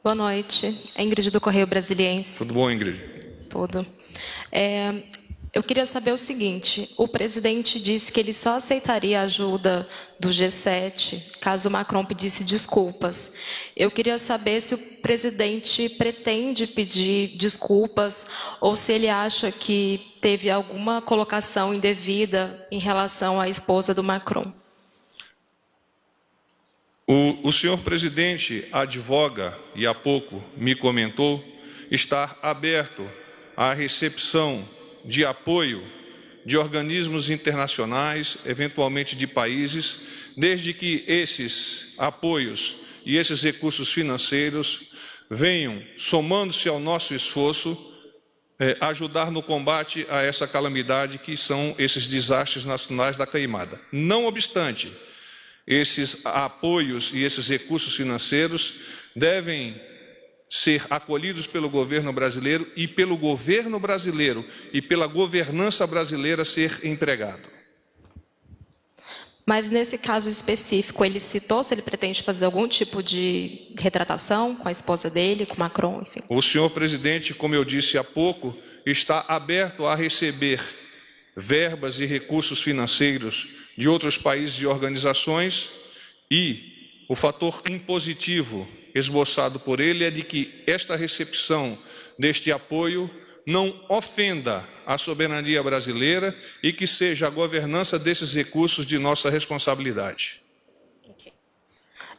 Boa noite. É Ingrid do Correio Brasiliense. Tudo bom, Ingrid? Tudo. Eu queria saber o seguinte, o presidente disse que ele só aceitaria a ajuda do G7 caso o Macron pedisse desculpas. Eu queria saber se o presidente pretende pedir desculpas ou se ele acha que teve alguma colocação indevida em relação à esposa do Macron. O senhor presidente advoga, e há pouco me comentou, estar aberto à recepção de apoio de organismos internacionais, eventualmente de países, desde que esses apoios e esses recursos financeiros venham, somando-se ao nosso esforço, ajudar no combate a essa calamidade que são esses desastres nacionais da queimada. Não obstante, esses apoios e esses recursos financeiros devem ser acolhidos pelo governo brasileiro e pelo governo brasileiro e pela governança brasileira ser empregado. Mas nesse caso específico, ele citou se ele pretende fazer algum tipo de retratação com a esposa dele, com Macron, enfim? O senhor presidente, como eu disse há pouco, está aberto a receber verbas e recursos financeiros de outros países e organizações, e o fator impositivo esboçado por ele é de que esta recepção deste apoio não ofenda a soberania brasileira e que seja a governança desses recursos de nossa responsabilidade.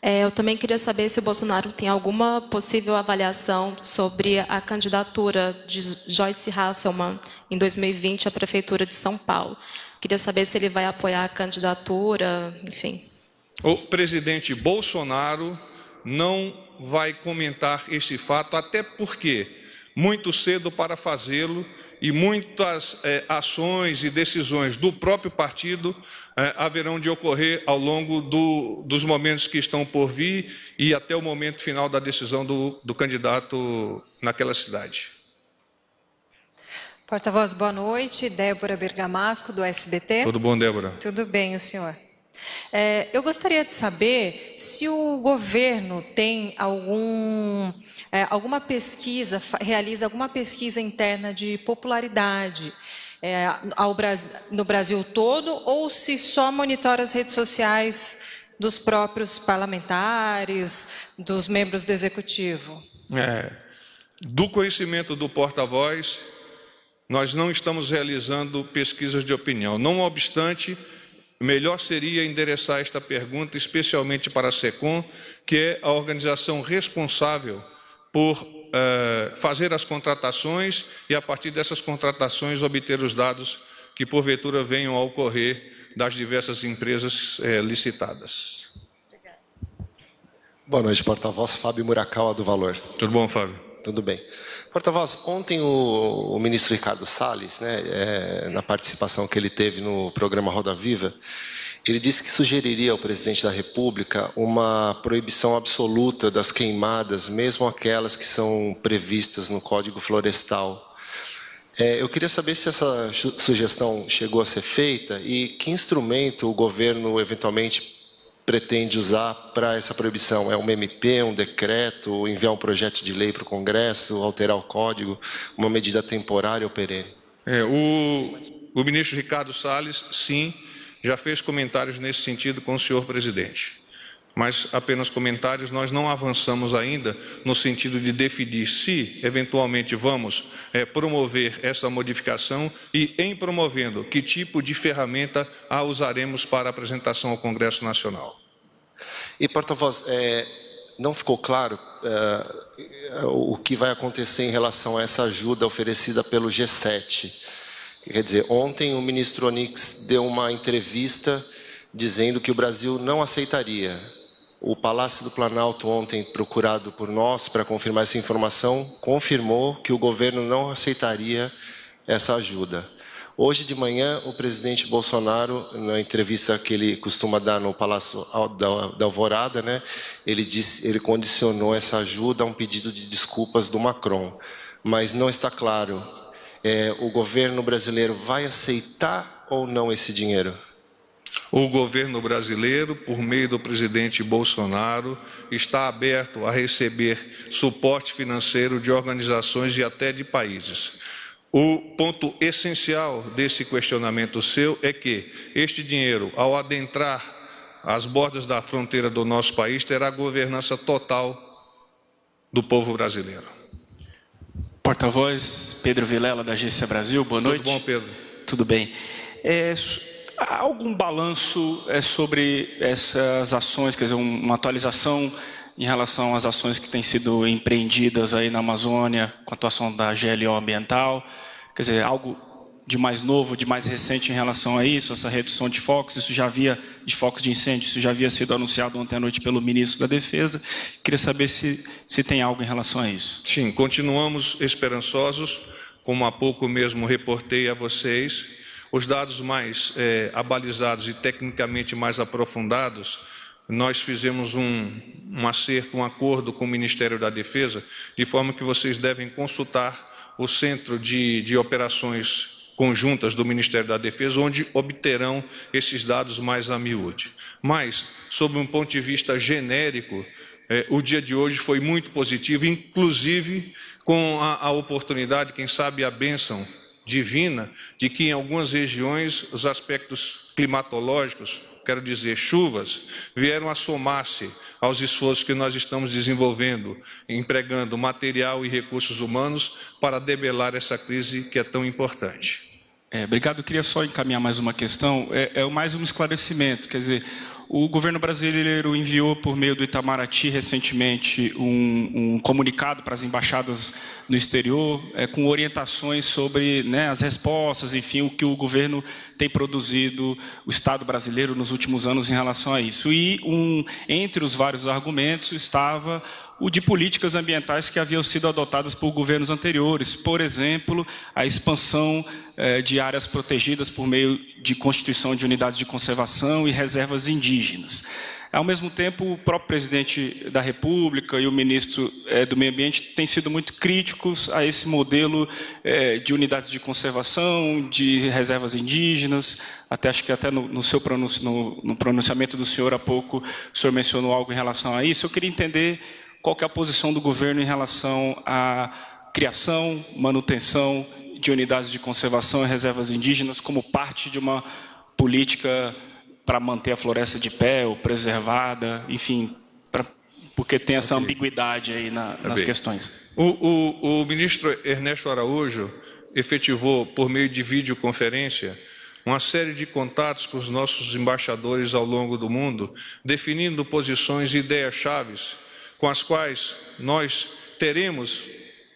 Eu também queria saber se o Bolsonaro tem alguma possível avaliação sobre a candidatura de Joyce Hasselmann em 2020 à Prefeitura de São Paulo. Queria saber se ele vai apoiar a candidatura, enfim. O presidente Bolsonaro não vai comentar esse fato, até porque muito cedo para fazê-lo e muitas ações e decisões do próprio partido haverão de ocorrer ao longo dos momentos que estão por vir e até o momento final da decisão do candidato naquela cidade. Porta-voz, boa noite. Débora Bergamasco, do SBT. Tudo bom, Débora? Tudo bem, o senhor? Eu gostaria de saber se o governo tem alguma pesquisa, realiza alguma pesquisa interna de popularidade no Brasil todo, ou se só monitora as redes sociais dos próprios parlamentares, dos membros do Executivo. Do conhecimento do porta-voz, nós não estamos realizando pesquisas de opinião. Não obstante, melhor seria endereçar esta pergunta especialmente para a SECOM, que é a organização responsável por fazer as contratações e, a partir dessas contratações, obter os dados que, porventura, venham a ocorrer das diversas empresas licitadas. Boa noite, porta-voz. Fábio Murakawa, do Valor. Tudo bom, Fábio? Tudo bem. Porta-voz, ontem o ministro Ricardo Salles, na participação que ele teve no programa Roda Viva, ele disse que sugeriria ao presidente da República uma proibição absoluta das queimadas, mesmo aquelas que são previstas no Código Florestal. Eu queria saber se essa sugestão chegou a ser feita e que instrumento o governo eventualmente pretende usar para essa proibição. É uma MP, um decreto, enviar um projeto de lei para o Congresso, alterar o Código, uma medida temporária ou perene? O ministro Ricardo Salles, sim, já fez comentários nesse sentido com o senhor presidente. Mas apenas comentários, nós não avançamos ainda no sentido de definir se, eventualmente, vamos promover essa modificação e, em promovendo, que tipo de ferramenta a usaremos para apresentação ao Congresso Nacional. E, porta-voz, não ficou claro o que vai acontecer em relação a essa ajuda oferecida pelo G7. Quer dizer, ontem o ministro Onyx deu uma entrevista dizendo que o Brasil não aceitaria. O Palácio do Planalto, ontem procurado por nós para confirmar essa informação, confirmou que o governo não aceitaria essa ajuda. Hoje de manhã, o presidente Bolsonaro, na entrevista que ele costuma dar no Palácio da Alvorada, ele condicionou essa ajuda a um pedido de desculpas do Macron. Mas não está claro, o governo brasileiro vai aceitar ou não esse dinheiro? O governo brasileiro, por meio do presidente Bolsonaro, está aberto a receber suporte financeiro de organizações e até de países. O ponto essencial desse questionamento seu é que este dinheiro, ao adentrar as bordas da fronteira do nosso país, terá governança total do povo brasileiro. Porta-voz Pedro Vilela, da Agência Brasil, boa noite. Tudo bom, Pedro? Tudo bem. Há algum balanço sobre essas ações, quer dizer, uma atualização em relação às ações que têm sido empreendidas aí na Amazônia, com a atuação da GLO ambiental, quer dizer, algo de mais novo, de mais recente em relação a isso, essa redução de focos, de focos de incêndio, isso já havia sido anunciado ontem à noite pelo ministro da Defesa. Queria saber se tem algo em relação a isso. Sim, continuamos esperançosos, como há pouco mesmo reportei a vocês. Os dados mais abalizados e tecnicamente mais aprofundados, nós fizemos um acerto, um acordo com o Ministério da Defesa, de forma que vocês devem consultar o Centro de Operações Conjuntas do Ministério da Defesa, onde obterão esses dados mais a miúde. Mas, sob um ponto de vista genérico, o dia de hoje foi muito positivo, inclusive com a oportunidade, quem sabe a bênção divina, de que em algumas regiões os aspectos climatológicos, quero dizer, chuvas, vieram a somar-se aos esforços que nós estamos desenvolvendo, empregando material e recursos humanos para debelar essa crise que é tão importante. Obrigado. Eu queria só encaminhar mais uma questão, mais um esclarecimento, quer dizer, o governo brasileiro enviou por meio do Itamaraty recentemente um comunicado para as embaixadas no exterior com orientações sobre as respostas, enfim, o que o governo tem produzido, o Estado brasileiro nos últimos anos em relação a isso. E entre os vários argumentos estava o de políticas ambientais que haviam sido adotadas por governos anteriores, por exemplo, a expansão de áreas protegidas por meio de constituição de unidades de conservação e reservas indígenas. Ao mesmo tempo, o próprio presidente da República e o ministro do Meio Ambiente têm sido muito críticos a esse modelo de unidades de conservação, de reservas indígenas. Acho que até no seu no pronunciamento do senhor há pouco, o senhor mencionou algo em relação a isso. Eu queria entender qual que é a posição do governo em relação à criação, manutenção de unidades de conservação e reservas indígenas como parte de uma política para manter a floresta de pé ou preservada, enfim, porque tem essa ambiguidade aí nas questões. O ministro Ernesto Araújo efetivou, por meio de videoconferência, uma série de contatos com os nossos embaixadores ao longo do mundo, definindo posições e ideias-chaves com as quais nós teremos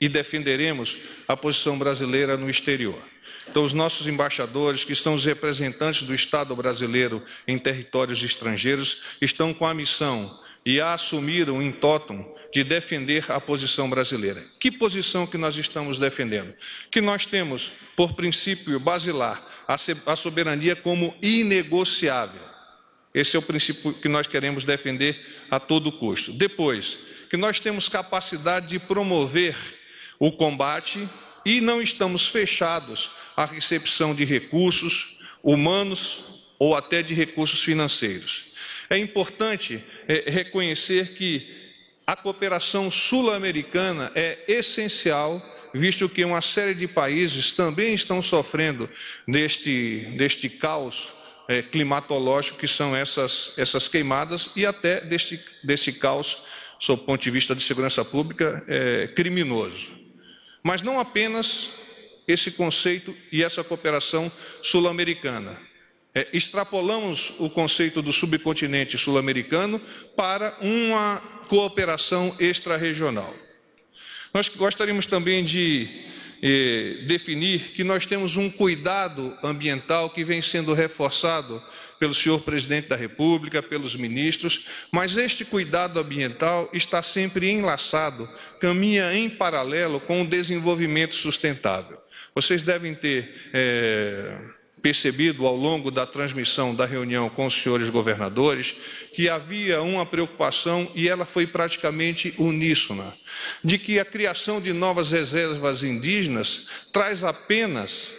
e defenderemos a posição brasileira no exterior. Então, os nossos embaixadores, que são os representantes do Estado brasileiro em territórios estrangeiros, estão com a missão e a assumiram em totum de defender a posição brasileira. Que posição que nós estamos defendendo? Que nós temos, por princípio basilar, a soberania como inegociável. Esse é o princípio que nós queremos defender a todo custo. Depois, que nós temos capacidade de promover o combate e não estamos fechados à recepção de recursos humanos ou até de recursos financeiros. É importante reconhecer que a cooperação sul-americana é essencial, visto que uma série de países também estão sofrendo deste caos climatológico que são essas queimadas e até desse caos, sob o ponto de vista de segurança pública, criminoso. Mas não apenas esse conceito e essa cooperação sul-americana. Extrapolamos o conceito do subcontinente sul-americano para uma cooperação extra-regional. Nós gostaríamos também de definir que nós temos um cuidado ambiental que vem sendo reforçado pelo senhor presidente da República, pelos ministros, mas este cuidado ambiental está sempre enlaçado, caminha em paralelo com o desenvolvimento sustentável. Vocês devem ter percebido ao longo da transmissão da reunião com os senhores governadores que havia uma preocupação, e ela foi praticamente uníssona, de que a criação de novas reservas indígenas traz apenas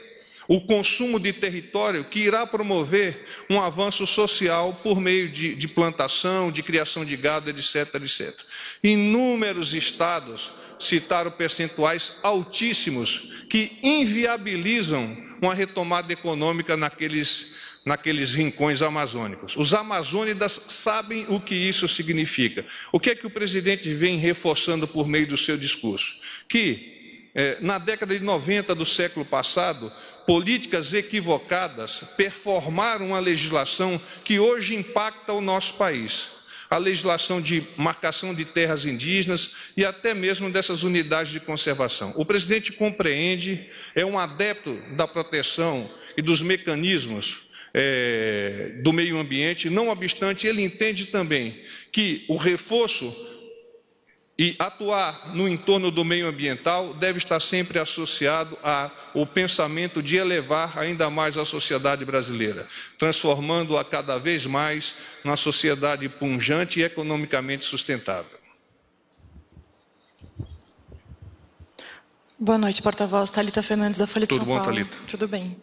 o consumo de território que irá promover um avanço social por meio de plantação, de criação de gado, etc, etc. Inúmeros estados citaram percentuais altíssimos que inviabilizam uma retomada econômica naqueles rincões amazônicos. Os amazônidas sabem o que isso significa. O que é que o presidente vem reforçando por meio do seu discurso? Que na década de 90 do século passado, políticas equivocadas performaram uma legislação que hoje impacta o nosso país. A legislação de marcação de terras indígenas e até mesmo dessas unidades de conservação. O presidente compreende, é um adepto da proteção e dos mecanismos do meio ambiente, não obstante, ele entende também que o reforço e atuar no entorno do meio ambiental deve estar sempre associado ao pensamento de elevar ainda mais a sociedade brasileira, transformando-a cada vez mais numa sociedade pujante e economicamente sustentável. Boa noite, porta-voz. Thalita Fernandes, da Folha de São Paulo. Tudo bom, Thalita? Tudo bem.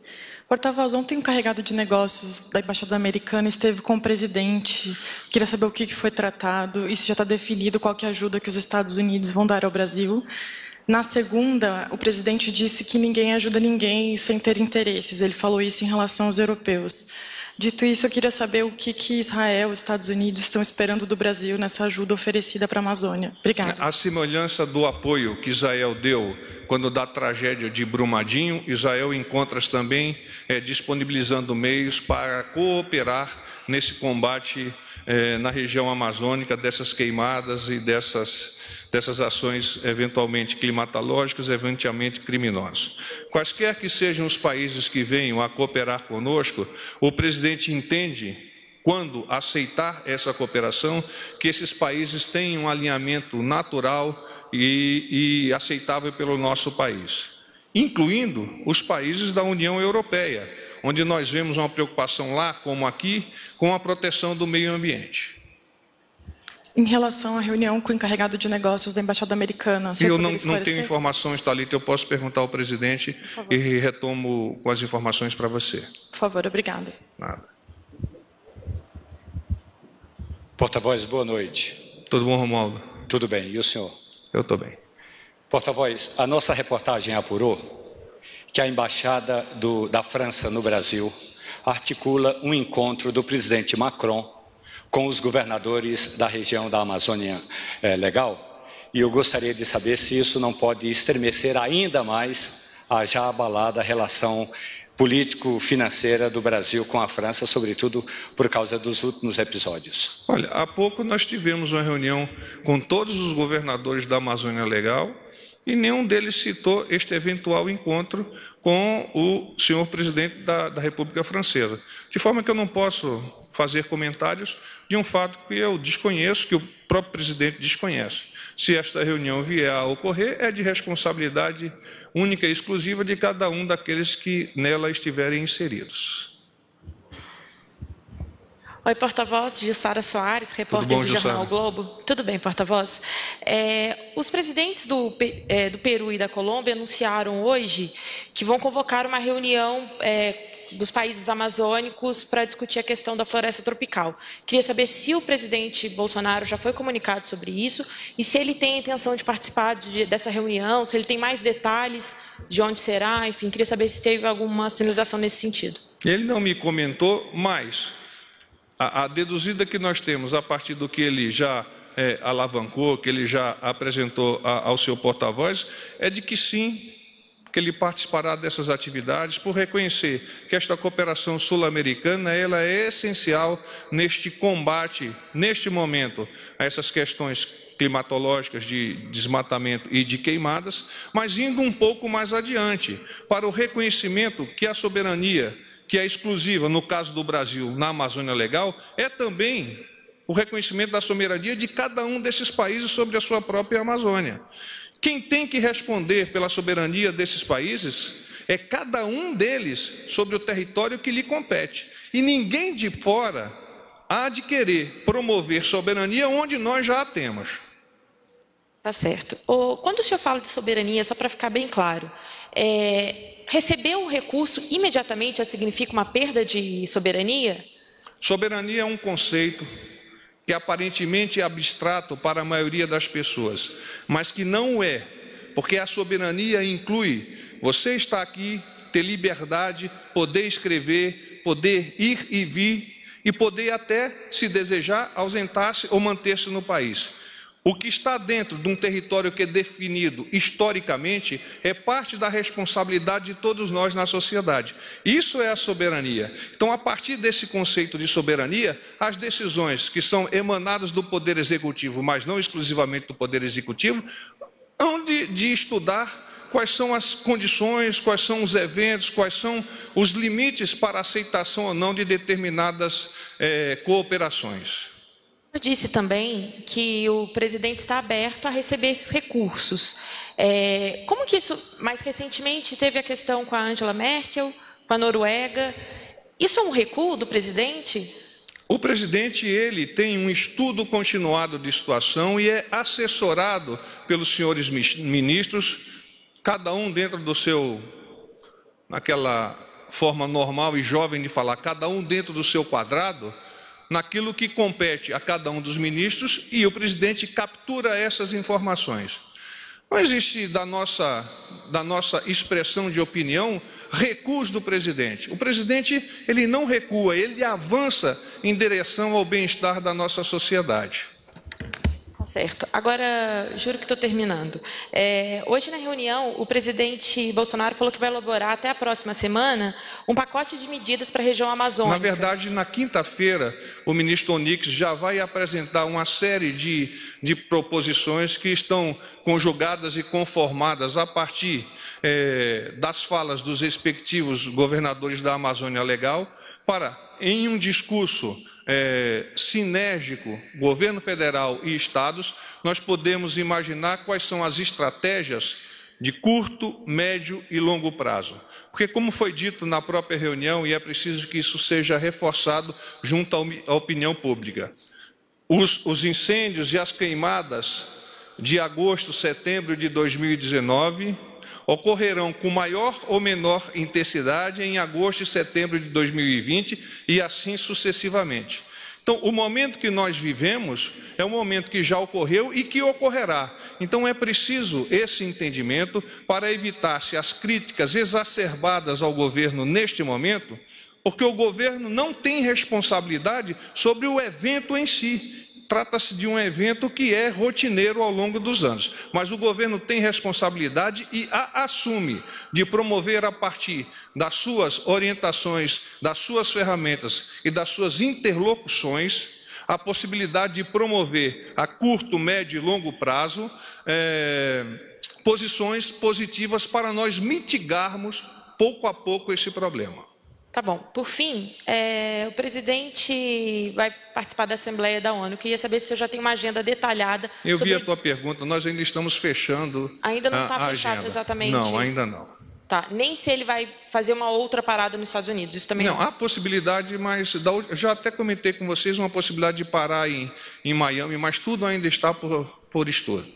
Porta-voz, ontem o encarregado de negócios da Embaixada Americana esteve com o presidente. Queria saber o que foi tratado e se já está definido qual que é a ajuda que os Estados Unidos vão dar ao Brasil. Na segunda, o presidente disse que ninguém ajuda ninguém sem ter interesses. Ele falou isso em relação aos europeus. Dito isso, eu queria saber o que Israel e os Estados Unidos estão esperando do Brasil nessa ajuda oferecida para a Amazônia. Obrigada. A semelhança do apoio que Israel deu quando da tragédia de Brumadinho, Israel encontra-se também disponibilizando meios para cooperar nesse combate na região amazônica, dessas queimadas e dessas ações eventualmente climatológicas, eventualmente criminosas. Quaisquer que sejam os países que venham a cooperar conosco, o presidente entende, quando aceitar essa cooperação, que esses países têm um alinhamento natural e aceitável pelo nosso país, incluindo os países da União Europeia, onde nós vemos uma preocupação lá, como aqui, com a proteção do meio ambiente. Em relação à reunião com o encarregado de negócios da Embaixada Americana... Eu não tenho informações, Thalita, eu posso perguntar ao presidente e retomo com as informações para você. Por favor, obrigada. Nada. Porta-voz, boa noite. Tudo bom, Romualdo? Tudo bem, e o senhor? Eu estou bem. Porta-voz, a nossa reportagem apurou que a Embaixada da França no Brasil articula um encontro do presidente Macron com os governadores da região da Amazônia Legal, e eu gostaria de saber se isso não pode estremecer ainda mais a já abalada relação político-financeira do Brasil com a França, sobretudo por causa dos últimos episódios. Olha, há pouco nós tivemos uma reunião com todos os governadores da Amazônia Legal e nenhum deles citou este eventual encontro com o senhor presidente da República Francesa. De forma que eu não posso fazer comentários de um fato que eu desconheço, que o próprio presidente desconhece. Se esta reunião vier a ocorrer, é de responsabilidade única e exclusiva de cada um daqueles que nela estiverem inseridos. Oi, porta-voz, Jussara Soares, repórter do Jornal o Globo. Tudo bem, porta-voz? Os presidentes do Peru e da Colômbia anunciaram hoje que vão convocar uma reunião dos países amazônicos para discutir a questão da floresta tropical. Queria saber se o presidente Bolsonaro já foi comunicado sobre isso e se ele tem a intenção de participar dessa reunião, se ele tem mais detalhes de onde será, enfim, queria saber se teve alguma sinalização nesse sentido. Ele não me comentou, mas a deduzida que nós temos a partir do que ele já alavancou, que ele já apresentou ao seu porta-voz, é de que sim, que ele participará dessas atividades por reconhecer que esta cooperação sul-americana ela é essencial neste combate, neste momento, a essas questões climatológicas de desmatamento e de queimadas, mas indo um pouco mais adiante, para o reconhecimento que a soberania, que é exclusiva, no caso do Brasil, na Amazônia Legal, é também o reconhecimento da soberania de cada um desses países sobre a sua própria Amazônia. Quem tem que responder pela soberania desses países é cada um deles sobre o território que lhe compete. E ninguém de fora há de querer promover soberania onde nós já a temos. Tá certo. Quando o senhor fala de soberania, só para ficar bem claro, receber o recurso imediatamente já significa uma perda de soberania? Soberania é um conceito que aparentemente é abstrato para a maioria das pessoas, mas que não é, porque a soberania inclui você estar aqui, ter liberdade, poder escrever, poder ir e vir e poder até, se desejar, ausentar-se ou manter-se no país. O que está dentro de um território que é definido historicamente é parte da responsabilidade de todos nós na sociedade. Isso é a soberania. Então, a partir desse conceito de soberania, as decisões que são emanadas do Poder Executivo, mas não exclusivamente do Poder Executivo, hão de estudar quais são as condições, quais são os eventos, quais são os limites para aceitação ou não de determinadas cooperações. Disse também que o presidente está aberto a receber esses recursos. Como que isso, mais recentemente, teve a questão com a Angela Merkel, com a Noruega. Isso é um recuo do presidente? O presidente, ele tem um estudo continuado de situação e é assessorado pelos senhores ministros, cada um dentro do seu, naquela forma normal e jovem de falar, cada um dentro do seu quadrado, naquilo que compete a cada um dos ministros, e o presidente captura essas informações. Não existe da nossa expressão de opinião recuos do presidente. O presidente, ele não recua, ele avança em direção ao bem-estar da nossa sociedade. Tá certo. Agora, juro que estou terminando. Hoje, na reunião, o presidente Bolsonaro falou que vai elaborar até a próxima semana um pacote de medidas para a região amazônica. Na verdade, na quinta-feira, o ministro Onyx já vai apresentar uma série de proposições que estão conjugadas e conformadas a partir das falas dos respectivos governadores da Amazônia Legal para, em um discurso sinérgico, governo federal e estados, nós podemos imaginar quais são as estratégias de curto, médio e longo prazo. Porque, como foi dito na própria reunião, e é preciso que isso seja reforçado junto à opinião pública, os incêndios e as queimadas de agosto, setembro de 2019 ocorrerão com maior ou menor intensidade em agosto e setembro de 2020 e assim sucessivamente. Então, o momento que nós vivemos é um momento que já ocorreu e que ocorrerá. Então, é preciso esse entendimento para evitar-se as críticas exacerbadas ao governo neste momento, porque o governo não tem responsabilidade sobre o evento em si. Trata-se de um evento que é rotineiro ao longo dos anos, mas o governo tem responsabilidade e a assume de promover a partir das suas orientações, das suas ferramentas e das suas interlocuções a possibilidade de promover a curto, médio e longo prazo posições positivas para nós mitigarmos pouco a pouco esse problema. Tá bom. Por fim, o presidente vai participar da Assembleia da ONU. Eu queria saber se o senhor já tem uma agenda detalhada. Eu vi a tua pergunta, nós ainda estamos fechando a agenda. Ainda não está fechado exatamente? Não, ainda não. Tá. Nem se ele vai fazer uma outra parada nos Estados Unidos, isso também não? Não, há possibilidade, mas eu já até comentei com vocês uma possibilidade de parar em Miami, mas tudo ainda está por estudo.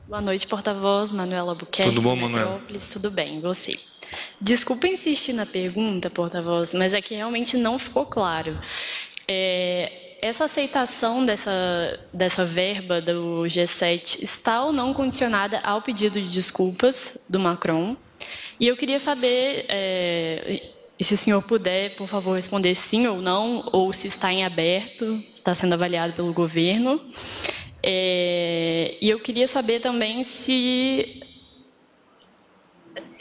Boa noite, porta-voz, Manuela Albuquerque. Tudo bom, Manuela? Tudo bem, você? Desculpa insistir na pergunta, porta-voz, mas é que realmente não ficou claro. Essa aceitação dessa verba do G7 está ou não condicionada ao pedido de desculpas do Macron? E eu queria saber, se o senhor puder, por favor, responder sim ou não, ou se está em aberto, está sendo avaliado pelo governo. E eu queria saber também se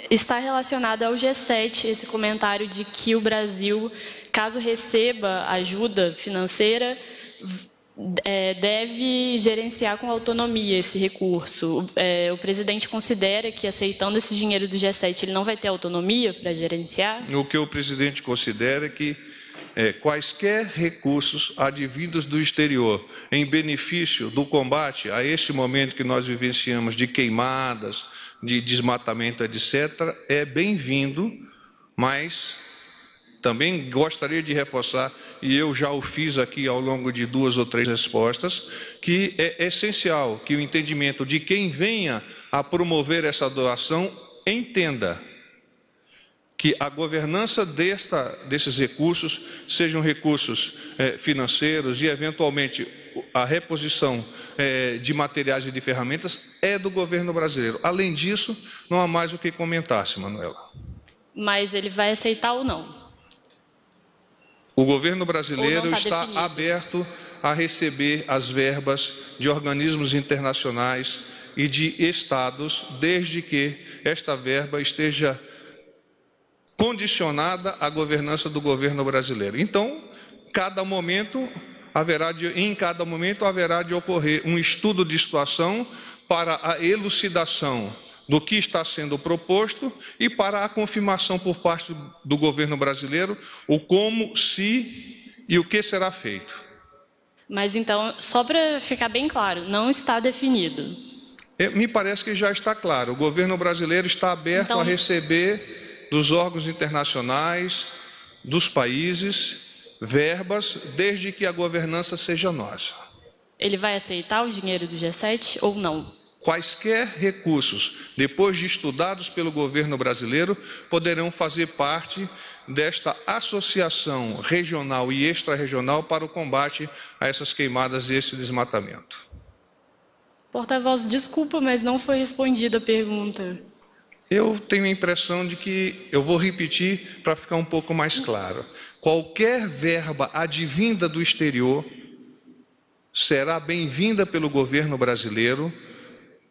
está relacionado ao G7 esse comentário de que o Brasil, caso receba ajuda financeira, deve gerenciar com autonomia esse recurso. O presidente considera que, aceitando esse dinheiro do G7, ele não vai ter autonomia para gerenciar? O que o presidente considera é que quaisquer recursos advindos do exterior em benefício do combate a este momento que nós vivenciamos de queimadas, de desmatamento, etc., é bem-vindo, mas Também gostaria de reforçar, e eu já o fiz aqui ao longo de 2 ou 3 respostas, que é essencial que o entendimento de quem venha a promover essa doação entenda que a governança desses recursos sejam recursos financeiros e, eventualmente, a reposição de materiais e de ferramentas é do governo brasileiro. Além disso, não há mais o que comentar-se, Manuela. Mas ele vai aceitar ou não? O governo brasileiro está aberto a receber as verbas de organismos internacionais e de estados, desde que esta verba esteja condicionada à governança do governo brasileiro. Então, em cada momento haverá de ocorrer um estudo de situação para a elucidação do que está sendo proposto e para a confirmação por parte do governo brasileiro o como, se e o que será feito. Mas então, só para ficar bem claro, não está definido. Me parece que já está claro. O governo brasileiro está aberto a receber dos órgãos internacionais, dos países, verbas, desde que a governança seja nossa. Ele vai aceitar o dinheiro do G7 ou não? Quaisquer recursos, depois de estudados pelo governo brasileiro, poderão fazer parte desta associação regional e extra-regional para o combate a essas queimadas e esse desmatamento. Porta-voz, desculpa, mas não foi respondida a pergunta. Eu tenho a impressão de que eu vou repetir para ficar um pouco mais claro. Qualquer verba advinda do exterior será bem-vinda pelo governo brasileiro,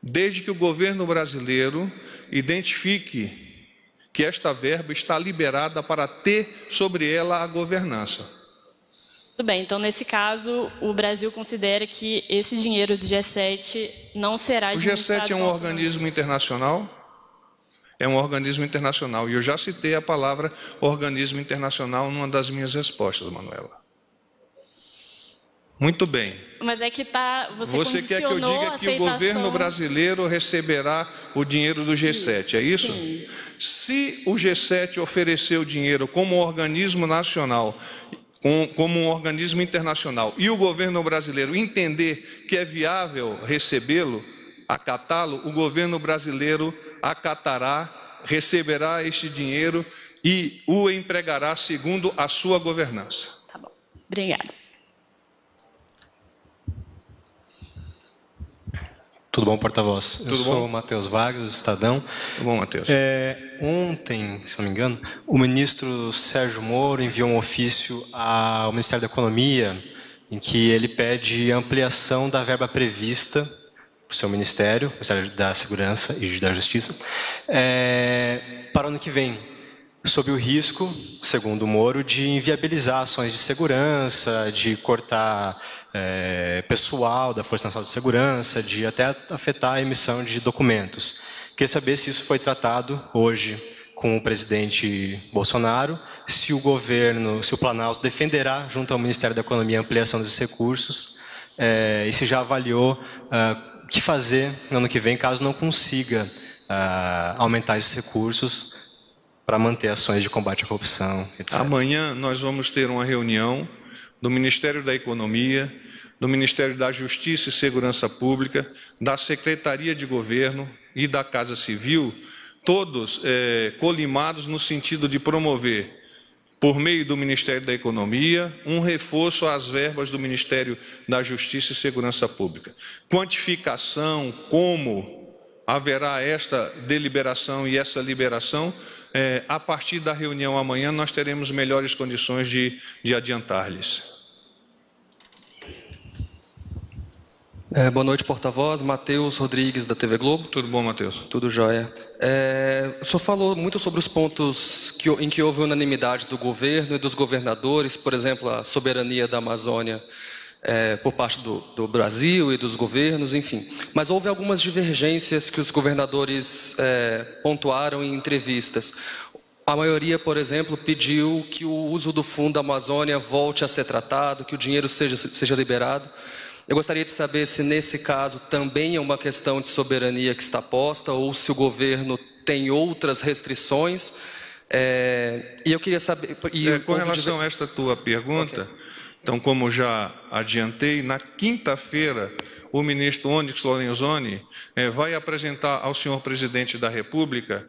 desde que o governo brasileiro identifique que esta verba está liberada para ter sobre ela a governança. Tudo bem, então nesse caso o Brasil considera que esse dinheiro do G7 não será administrado. O G7 é um organismo internacional? É um organismo internacional, e eu já citei a palavra organismo internacional numa das minhas respostas, Manuela. Muito bem. Mas é que você quer que eu diga que o governo brasileiro receberá o dinheiro do G7, é isso? Sim. Se o G7 oferecer o dinheiro como um organismo nacional, como um organismo internacional, e o governo brasileiro entender que é viável recebê-lo, acatá-lo, o governo brasileiro acatará, receberá este dinheiro e o empregará segundo a sua governança. Tá bom. Obrigada. Tudo bom, porta-voz? Eu sou o Matheus Vargas, do Estadão. Tudo bom, Matheus? Ontem, se não me engano, o ministro Sérgio Moro enviou um ofício ao Ministério da Economia em que ele pede ampliação da verba prevista para o seu ministério, o Ministério da Segurança e da Justiça, para o ano que vem, sob o risco, segundo o Moro, de inviabilizar ações de segurança, de cortar pessoal da Força Nacional de Segurança, de até afetar a emissão de documentos. Queria saber se isso foi tratado hoje com o presidente Bolsonaro, se o governo, se o Planalto defenderá, junto ao Ministério da Economia, a ampliação desses recursos, e se já avaliou o que fazer no ano que vem, caso não consiga aumentar esses recursos para manter ações de combate à corrupção, etc. Amanhã nós vamos ter uma reunião do Ministério da Economia, do Ministério da Justiça e Segurança Pública, da Secretaria de Governo e da Casa Civil, todos colimados no sentido de promover, por meio do Ministério da Economia, um reforço às verbas do Ministério da Justiça e Segurança Pública. Quantificação, como haverá esta deliberação e essa liberação, a partir da reunião amanhã nós teremos melhores condições de adiantar-lhes. Boa noite, porta-voz. Matheus Rodrigues, da TV Globo. Tudo bom, Matheus? Tudo jóia. O senhor falou muito sobre os pontos em que houve unanimidade do governo e dos governadores, por exemplo, a soberania da Amazônia por parte do Brasil e dos governos, enfim. Mas houve algumas divergências que os governadores pontuaram em entrevistas. A maioria, por exemplo, pediu que o uso do Fundo da Amazônia volte a ser tratado, que o dinheiro seja liberado. Eu gostaria de saber se nesse caso também é uma questão de soberania que está posta ou se o governo tem outras restrições E eu queria saber... Com relação a esta tua pergunta, então, como já adiantei, na quinta-feira, o ministro Onyx Lorenzoni vai apresentar ao senhor presidente da República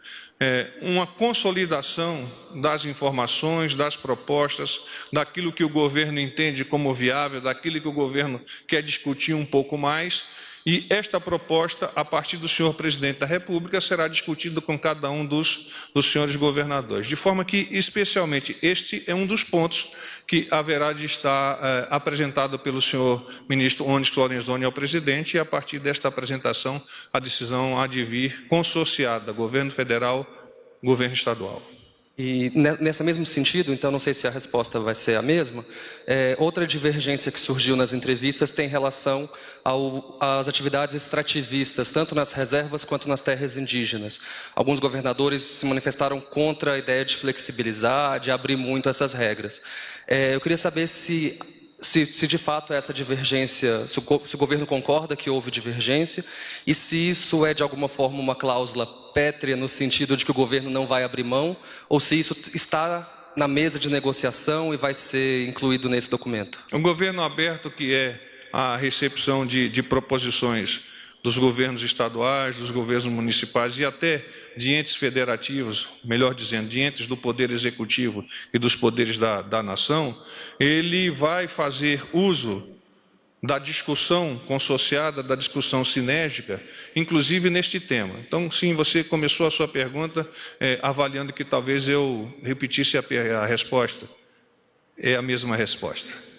uma consolidação das informações, das propostas, daquilo que o governo entende como viável, daquilo que o governo quer discutir um pouco mais. E esta proposta, a partir do senhor presidente da República, será discutida com cada um dos senhores governadores. De forma que, especialmente, este é um dos pontos que haverá de estar apresentado pelo senhor ministro Onyx Lorenzoni ao presidente, e a partir desta apresentação, a decisão há de vir consorciada, governo federal, governo estadual. E nesse mesmo sentido, então não sei se a resposta vai ser a mesma, outra divergência que surgiu nas entrevistas tem relação às atividades extrativistas, tanto nas reservas quanto nas terras indígenas. Alguns governadores se manifestaram contra a ideia de flexibilizar, de abrir muito essas regras. Eu queria saber se de fato essa divergência, se o governo concorda que houve divergência, e se isso é de alguma forma uma cláusula pétrea no sentido de que o governo não vai abrir mão, ou se isso está na mesa de negociação e vai ser incluído nesse documento. Um governo aberto, que é a recepção de proposições dos governos estaduais, dos governos municipais e até de entes federativos, melhor dizendo, de entes do Poder Executivo e dos poderes da nação, ele vai fazer uso da discussão consorciada, da discussão sinérgica, inclusive neste tema. Então, sim, você começou a sua pergunta avaliando que talvez eu repetisse a resposta. É a mesma resposta.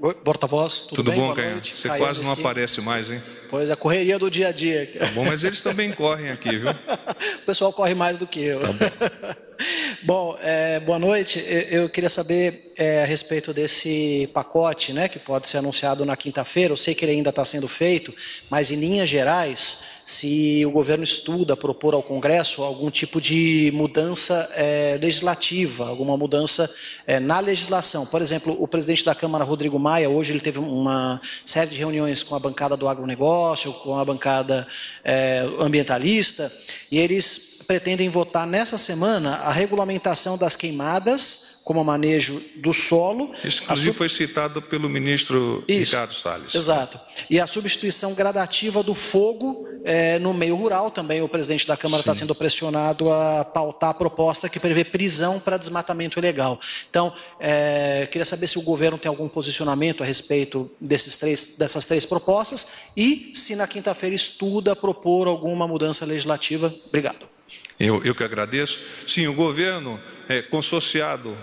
Oi, porta-voz, tudo bem? Bom, Canhão? Você quase não aparece mais, hein? Pois é, correria do dia a dia. Tá bom, mas eles também correm aqui, viu? O pessoal corre mais do que eu. Tá bom. Bom, boa noite. Eu queria saber a respeito desse pacote, né, que pode ser anunciado na quinta-feira. Eu sei que ele ainda está sendo feito, mas em linhas gerais, se o governo estuda propor ao Congresso algum tipo de mudança legislativa, alguma mudança na legislação. Por exemplo, o presidente da Câmara, Rodrigo Maia, hoje ele teve uma série de reuniões com a bancada do agronegócio, com a bancada ambientalista, e eles pretendem votar nessa semana a regulamentação das queimadas como manejo do solo. Isso, inclusive, foi citado pelo ministro Ricardo Salles. Exato. E a substituição gradativa do fogo no meio rural. Também o presidente da Câmara está sendo pressionado a pautar a proposta que prevê prisão para desmatamento ilegal. Então, queria saber se o governo tem algum posicionamento a respeito dessas três propostas e se na quinta-feira estuda propor alguma mudança legislativa. Obrigado. Eu que agradeço. Sim, o governo, consorciado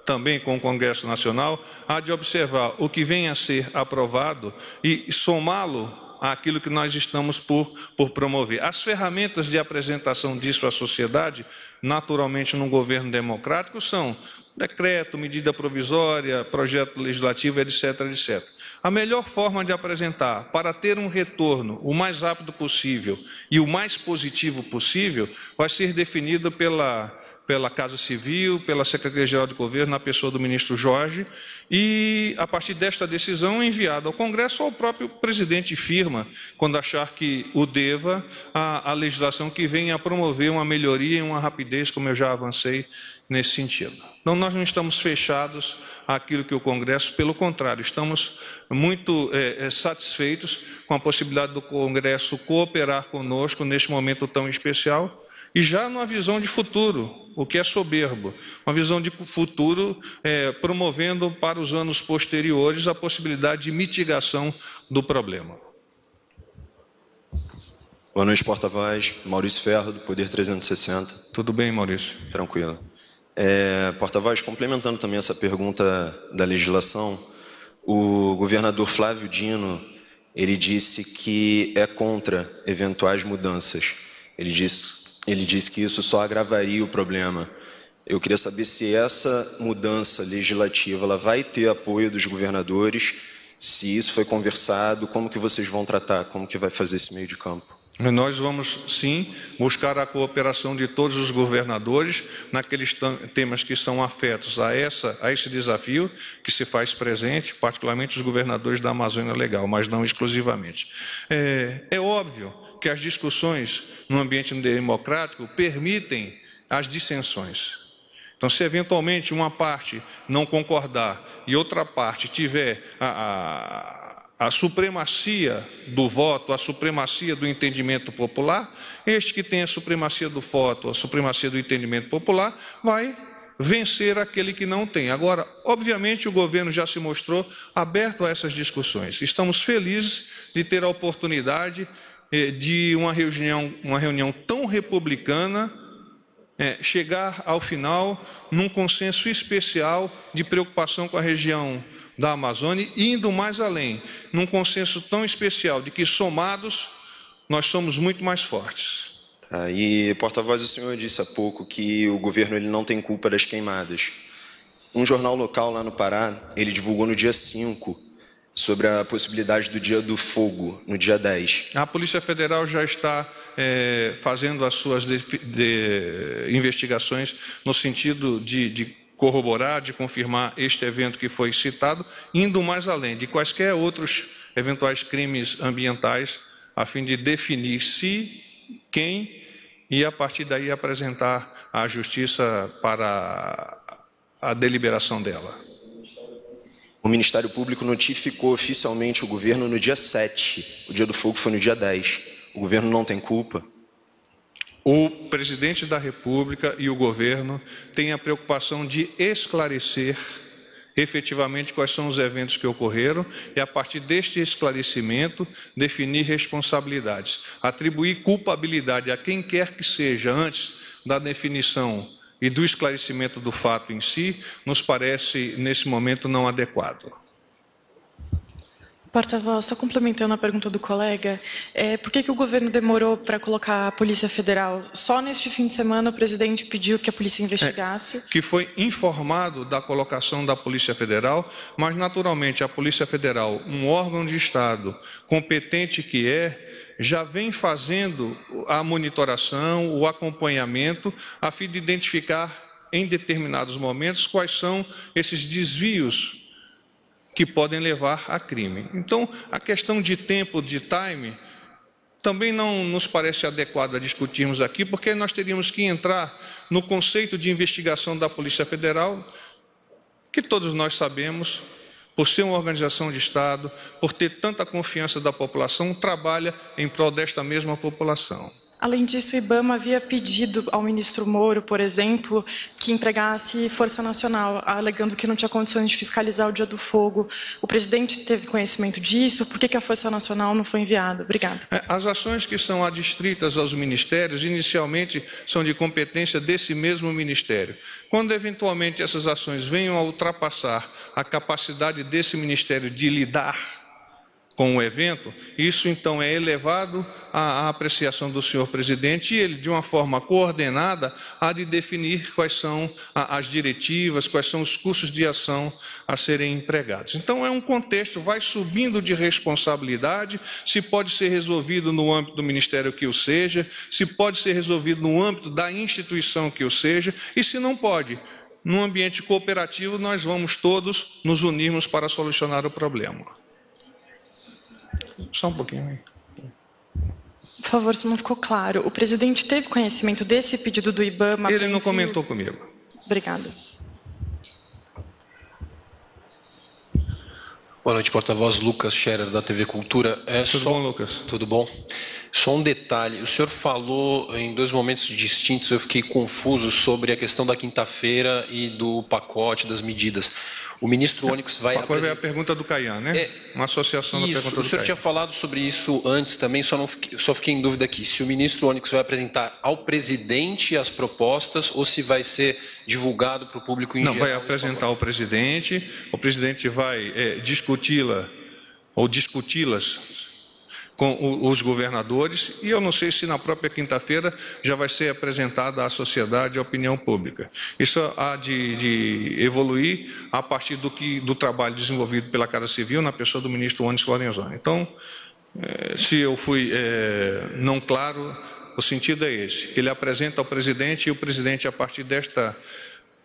também com o Congresso Nacional, há de observar o que vem a ser aprovado e somá-lo àquilo que nós estamos por promover. As ferramentas de apresentação disso à sociedade, naturalmente, num governo democrático, são decreto, medida provisória, projeto legislativo, etc., etc. A melhor forma de apresentar para ter um retorno o mais rápido possível e o mais positivo possível vai ser definido pela Casa Civil, pela Secretaria-Geral de Governo, na pessoa do ministro Jorge, e, a partir desta decisão, enviada ao Congresso, ou ao próprio presidente firma, quando achar que o deva, a legislação que venha a promover uma melhoria e uma rapidez, como eu já avancei nesse sentido. Então, nós não estamos fechados àquilo que o Congresso, pelo contrário, estamos muito satisfeitos com a possibilidade do Congresso cooperar conosco neste momento tão especial, e já numa visão de futuro, o que é soberbo, uma visão de futuro promovendo para os anos posteriores a possibilidade de mitigação do problema. Boa noite, porta-voz. Maurício Ferro, do Poder 360. Tudo bem, Maurício? Tranquilo. Porta-voz, complementando também essa pergunta da legislação, o governador Flávio Dino, ele disse que é contra eventuais mudanças. Ele disse que isso só agravaria o problema. Eu queria saber se essa mudança legislativa ela vai ter apoio dos governadores, se isso foi conversado, como que vocês vão tratar, como que vai fazer esse meio de campo. Nós vamos, sim, buscar a cooperação de todos os governadores naqueles temas que são afetos a esse desafio que se faz presente, particularmente os governadores da Amazônia Legal, mas não exclusivamente. É óbvio que as discussões no ambiente democrático permitem as dissensões. Então, se eventualmente uma parte não concordar e outra parte tiver a supremacia do voto, a supremacia do entendimento popular, este que tem a supremacia do voto, a supremacia do entendimento popular, vai vencer aquele que não tem. Agora, obviamente, o governo já se mostrou aberto a essas discussões. Estamos felizes de ter a oportunidade de uma reunião tão republicana, chegar ao final num consenso especial de preocupação com a região da Amazônia, e indo mais além, num consenso tão especial de que, somados, nós somos muito mais fortes. E, porta-voz, o senhor disse há pouco que o governo ele não tem culpa das queimadas. Um jornal local lá no Pará, ele divulgou no dia 5 sobre a possibilidade do Dia do Fogo, no dia 10. A Polícia Federal já está fazendo as suas investigações no sentido de corroborar, de confirmar este evento que foi citado, indo mais além de quaisquer outros eventuais crimes ambientais, a fim de definir se, quem, e a partir daí apresentar à Justiça para a deliberação dela. O Ministério Público notificou oficialmente o governo no dia 7, o Dia do Fogo foi no dia 10. O governo não tem culpa? O presidente da República e o governo têm a preocupação de esclarecer efetivamente quais são os eventos que ocorreram e, a partir deste esclarecimento, definir responsabilidades. Atribuir culpabilidade a quem quer que seja antes da definição e do esclarecimento do fato em si, nos parece, nesse momento, não adequado. Porta-voz, só complementando a pergunta do colega, por que o governo demorou para colocar a Polícia Federal? Só neste fim de semana o presidente pediu que a polícia investigasse. Que foi informado da colocação da Polícia Federal, mas naturalmente a Polícia Federal, um órgão de Estado competente que já vem fazendo a monitoração, o acompanhamento, a fim de identificar em determinados momentos quais são esses desvios que podem levar a crime. Então, a questão de tempo, de time, também não nos parece adequada discutirmos aqui, porque nós teríamos que entrar no conceito de investigação da Polícia Federal, que todos nós sabemos, por ser uma organização de Estado, por ter tanta confiança da população, trabalha em prol desta mesma população. Além disso, o IBAMA havia pedido ao ministro Moro, por exemplo, que empregasse Força Nacional, alegando que não tinha condições de fiscalizar o Dia do Fogo. O presidente teve conhecimento disso? Por que a Força Nacional não foi enviada? Obrigada. As ações que são adstritas aos ministérios, inicialmente, são de competência desse mesmo ministério. Quando, eventualmente, essas ações venham a ultrapassar a capacidade desse ministério de lidar com o evento, isso então é elevado à apreciação do senhor presidente e ele, de uma forma coordenada, há de definir quais são as diretivas, quais são os cursos de ação a serem empregados. Então é um contexto, vai subindo de responsabilidade, se pode ser resolvido no âmbito do ministério que o seja, se pode ser resolvido no âmbito da instituição que o seja, e se não pode, num ambiente cooperativo, nós vamos todos nos unirmos para solucionar o problema. Só um pouquinho aí. Por favor, isso não ficou claro. O presidente teve conhecimento desse pedido do IBAMA? Ele não comentou comigo. Obrigada. Boa noite, porta-voz. Lucas Scherer, da TV Cultura. Tudo bom, Lucas? Tudo bom. Só um detalhe. O senhor falou em dois momentos distintos, eu fiquei confuso sobre a questão da quinta-feira e do pacote das medidas. O ministro Onyx vai apresentar... é a pergunta do Caian, né? Uma associação da pergunta do Caian. O senhor tinha falado sobre isso antes também, só fiquei em dúvida aqui. Se o ministro Onyx vai apresentar ao presidente as propostas ou se vai ser divulgado para o público em geral? Não, vai apresentar ao presidente, o presidente vai discuti-la ou discuti-las com os governadores, e eu não sei se na própria quinta-feira já vai ser apresentada à sociedade e à opinião pública. Isso há de evoluir a partir do trabalho desenvolvido pela Casa Civil na pessoa do ministro Onyx Lorenzoni. Então, Se eu fui não claro, o sentido é esse. Ele apresenta ao presidente e o presidente, a partir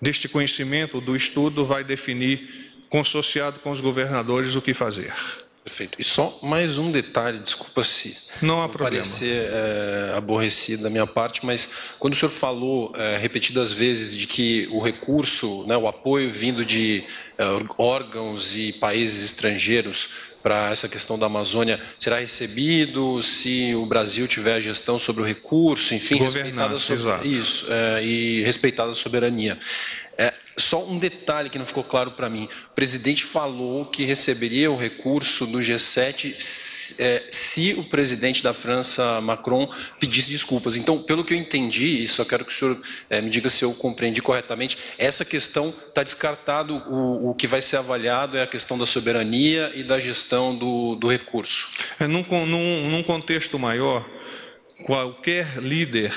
deste conhecimento, do estudo, vai definir, consorciado com os governadores, o que fazer. Perfeito. E só mais um detalhe, desculpa se não há problema. Parecer aborrecido da minha parte, mas quando o senhor falou repetidas vezes de que o recurso, né, o apoio vindo de órgãos e países estrangeiros para essa questão da Amazônia será recebido se o Brasil tiver a gestão sobre o recurso, enfim, respeitada isso, e respeitada a soberania. Só um detalhe que não ficou claro para mim. O presidente falou que receberia o recurso do G7 se o presidente da França, Macron, pedisse desculpas. Então, pelo que eu entendi, e só quero que o senhor me diga se eu compreendi corretamente, essa questão está descartado, o que vai ser avaliado é a questão da soberania e da gestão do recurso. Num contexto maior, qualquer líder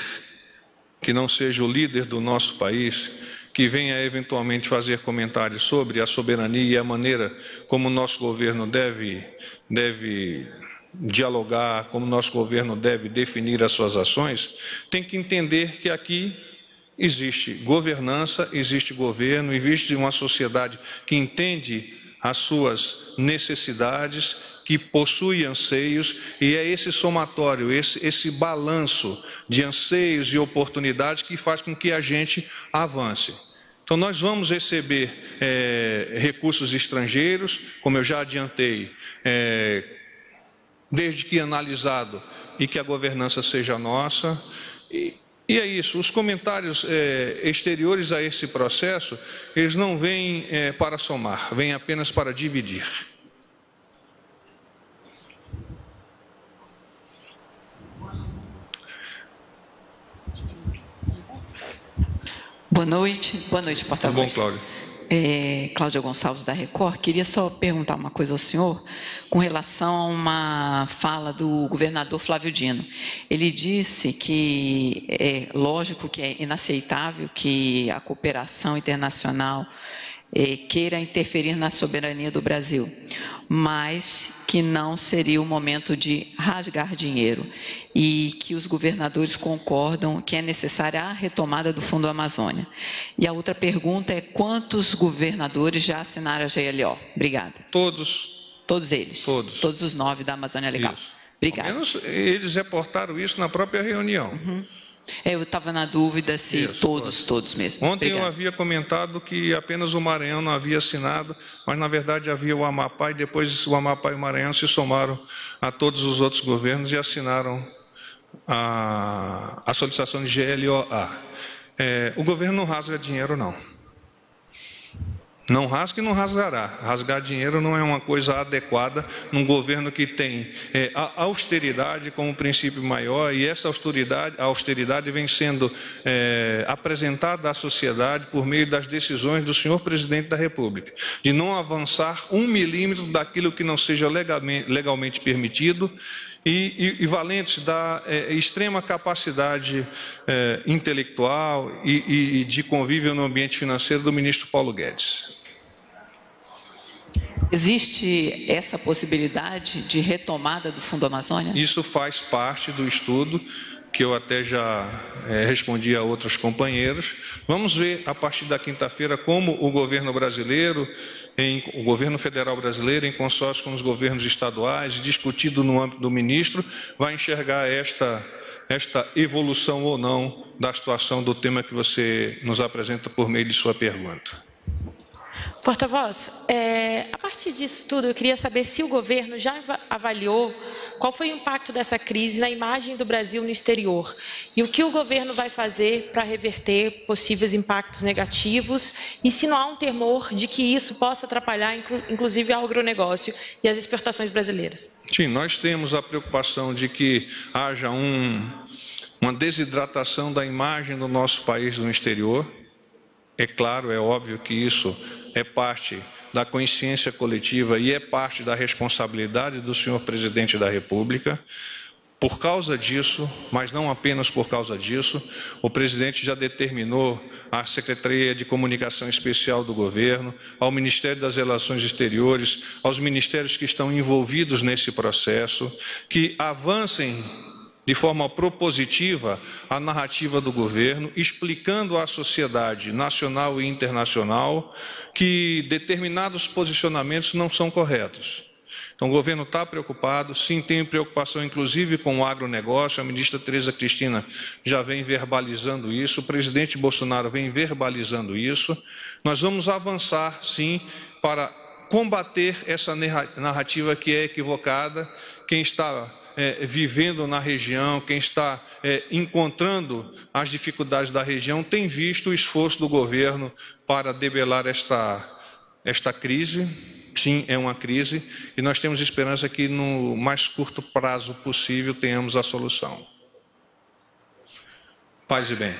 que não seja o líder do nosso país, que venha eventualmente fazer comentários sobre a soberania e a maneira como o nosso governo deve dialogar, como o nosso governo deve definir as suas ações, tem que entender que aqui existe governança, existe governo, existe uma sociedade que entende as suas necessidades, que possui anseios, e é esse somatório, esse balanço de anseios e oportunidades que faz com que a gente avance. Então, nós vamos receber recursos estrangeiros, como eu já adiantei, desde que analisado e que a governança seja nossa. E é isso, os comentários exteriores a esse processo, eles não vêm para somar, vêm apenas para dividir. Boa noite, porta-voz. Bom, Cláudio. Cláudia Gonçalves, da Record. Queria só perguntar uma coisa ao senhor com relação a uma fala do governador Flávio Dino. Ele disse que é lógico que é inaceitável que a cooperação internacional queira interferir na soberania do Brasil, mas que não seria o momento de rasgar dinheiro e que os governadores concordam que é necessária a retomada do Fundo Amazônia. E a outra pergunta é: quantos governadores já assinaram a GLO? Obrigada. Todos. Todos eles? Todos. Todos os 9 da Amazônia Legal. Isso. Obrigada. Ao menos eles reportaram isso na própria reunião. Uhum. Eu estava na dúvida se Isso, todos mesmo. Ontem Obrigada. eu havia comentado que apenas o Maranhão não havia assinado, mas na verdade havia o Amapá, e depois o Amapá e o Maranhão se somaram a todos os outros governos e assinaram a solicitação de GLOA. O governo não rasga dinheiro, não. Não rasga e não rasgará. Rasgar dinheiro não é uma coisa adequada num governo que tem a austeridade como princípio maior, e essa austeridade vem sendo apresentada à sociedade por meio das decisões do senhor presidente da República, de não avançar 1 milímetro daquilo que não seja legalmente permitido, e valentes da extrema capacidade intelectual e de convívio no ambiente financeiro do ministro Paulo Guedes. Existe essa possibilidade de retomada do Fundo Amazônia? Isso faz parte do estudo, que eu até já respondi a outros companheiros. Vamos ver, a partir da quinta-feira, como o governo brasileiro, o governo federal brasileiro, em consórcio com os governos estaduais, discutido no âmbito do ministro, vai enxergar esta evolução ou não da situação do tema que você nos apresenta por meio de sua pergunta. Porta-voz, a partir disso tudo, eu queria saber se o governo já avaliou qual foi o impacto dessa crise na imagem do Brasil no exterior e o que o governo vai fazer para reverter possíveis impactos negativos, e se não há um temor de que isso possa atrapalhar, inclusive, o agronegócio e as exportações brasileiras. Sim, nós temos a preocupação de que haja uma desidratação da imagem do nosso país no exterior. É claro, é óbvio que isso é parte da consciência coletiva e é parte da responsabilidade do senhor presidente da República. Por causa disso, mas não apenas por causa disso, o presidente já determinou à Secretaria de Comunicação Especial do Governo, ao Ministério das Relações Exteriores, aos ministérios que estão envolvidos nesse processo, que avancem de forma propositiva a narrativa do governo, explicando à sociedade nacional e internacional que determinados posicionamentos não são corretos. Então, o governo está preocupado, sim, tem preocupação inclusive com o agronegócio, a ministra Tereza Cristina já vem verbalizando isso, o presidente Bolsonaro vem verbalizando isso. Nós vamos avançar, sim, para combater essa narrativa que é equivocada. Quem está vivendo na região, quem está encontrando as dificuldades da região, tem visto o esforço do governo para debelar esta crise. Sim, é uma crise e nós temos esperança que no mais curto prazo possível tenhamos a solução. Paz e bem.